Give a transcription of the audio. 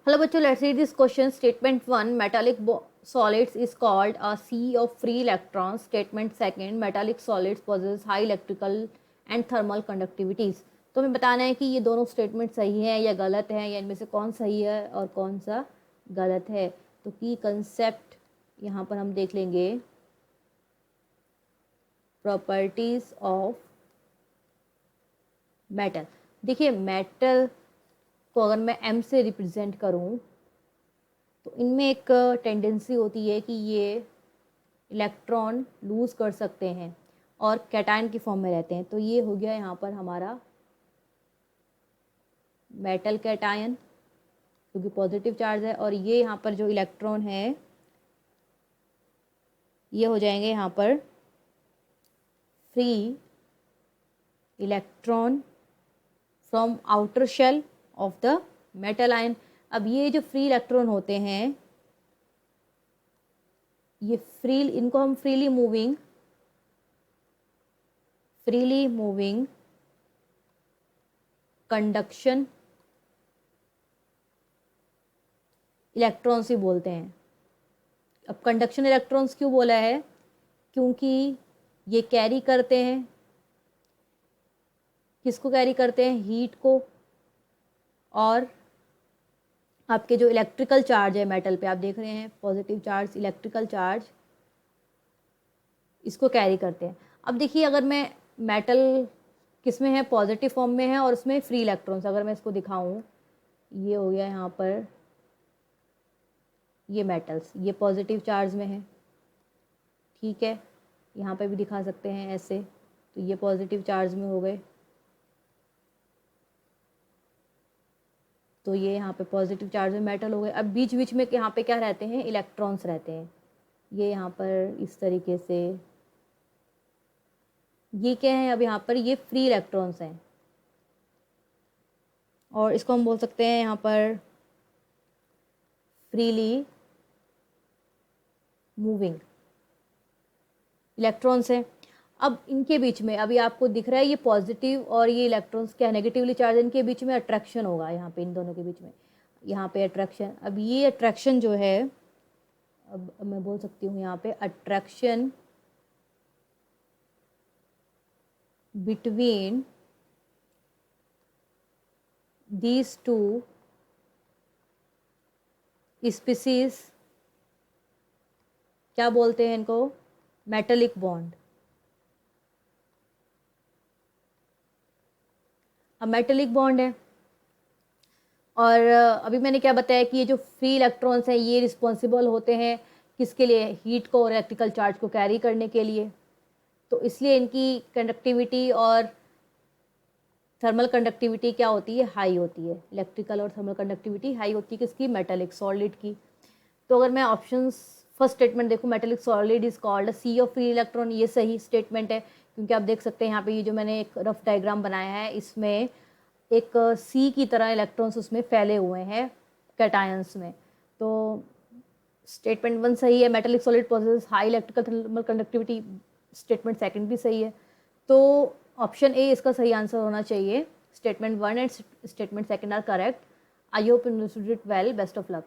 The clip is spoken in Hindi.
Hello bachcho, let's read this question. Statement 1, metallic solids is called a sea of free electrons. Statement 2, metallic solids possess high electrical and thermal conductivities. तो हमें बताना है कि ये दोनों स्टेटमेंट सही है या गलत है, या इनमें से कौन सही है और कौन सा गलत है. तो की कंसेप्ट यहाँ पर हम देख लेंगे. Properties of metal. देखिए, मेटल को अगर मैं m से रिप्रेजेंट करूं तो इनमें एक टेंडेंसी होती है कि ये इलेक्ट्रॉन लूज़ कर सकते हैं और कैटायन की फॉर्म में रहते हैं. तो ये हो गया यहाँ पर हमारा मेटल कैटायन, क्योंकि पॉजिटिव चार्ज है. और ये यहाँ पर जो इलेक्ट्रॉन है ये हो जाएंगे यहाँ पर free electron from outer shell of the metal ion. अब ये जो फ्री इलेक्ट्रॉन होते हैं ये इनको हम फ्रीली मूविंग कंडक्शन इलेक्ट्रॉन्स ही बोलते हैं. अब कंडक्शन इलेक्ट्रॉन्स क्यों बोला है? क्योंकि ये कैरी करते हैं, किसको कैरी करते हैं? हीट को. और आपके जो इलेक्ट्रिकल चार्ज है मेटल पे, आप देख रहे हैं पॉजिटिव चार्ज, इलेक्ट्रिकल चार्ज, इसको कैरी करते हैं. अब देखिए, अगर मैं मेटल किस में है? पॉजिटिव फॉर्म में है और उसमें फ्री इलेक्ट्रॉन्स. अगर मैं इसको दिखाऊं, ये हो गया यहाँ पर, ये मेटल्स, ये पॉजिटिव चार्ज में है. ठीक है, यहाँ पे भी दिखा सकते हैं ऐसे. तो ये पॉजिटिव चार्ज में हो गए. तो ये यहाँ पे पॉजिटिव चार्ज में मेटल हो गए. अब बीच बीच में यहाँ पे क्या रहते हैं? इलेक्ट्रॉन्स रहते हैं. ये यहाँ पर इस तरीके से, ये क्या है? अब यहाँ पर ये फ्री इलेक्ट्रॉन्स हैं और इसको हम बोल सकते हैं यहाँ पर फ्रीली मूविंग इलेक्ट्रॉन्स हैं. अब इनके बीच में अभी आपको दिख रहा है ये पॉजिटिव और ये इलेक्ट्रॉन्स क्या नेगेटिवली चार्ज, इनके बीच में अट्रैक्शन होगा. यहाँ पे इन दोनों के बीच में यहाँ पे अट्रैक्शन. अब ये अट्रैक्शन जो है, अब मैं बोल सकती हूँ यहाँ पे attraction between these two species, क्या बोलते हैं इनको? Metallic bond. अब मेटेलिक बॉन्ड है और अभी मैंने क्या बताया कि ये जो फ्री इलेक्ट्रॉन्स हैं ये रिस्पॉन्सिबल होते हैं किसके लिए? हीट को और इलेक्ट्रिकल चार्ज को कैरी करने के लिए. तो इसलिए इनकी कंडक्टिविटी और थर्मल कंडक्टिविटी क्या होती है? हाई होती है. इलेक्ट्रिकल और थर्मल कंडक्टिविटी हाई होती है किसकी? मेटेलिक सॉलिड की. तो अगर मैं ऑप्शंस फर्स्ट स्टेटमेंट देखूँ, metallic solid is called sea of free electron, ये सही स्टेटमेंट है. क्योंकि आप देख सकते हैं यहाँ पे ये जो मैंने एक रफ डायग्राम बनाया है इसमें एक सी की तरह इलेक्ट्रॉन्स उसमें फैले हुए हैं कैटायंस में. तो स्टेटमेंट 1 सही है. Metallic solid possesses high electrical thermal conductivity, statement 2 भी सही है. तो ऑप्शन ए इसका सही आंसर होना चाहिए. Statement 1 and statement 2 are correct. I hope you understood it well. Best of luck.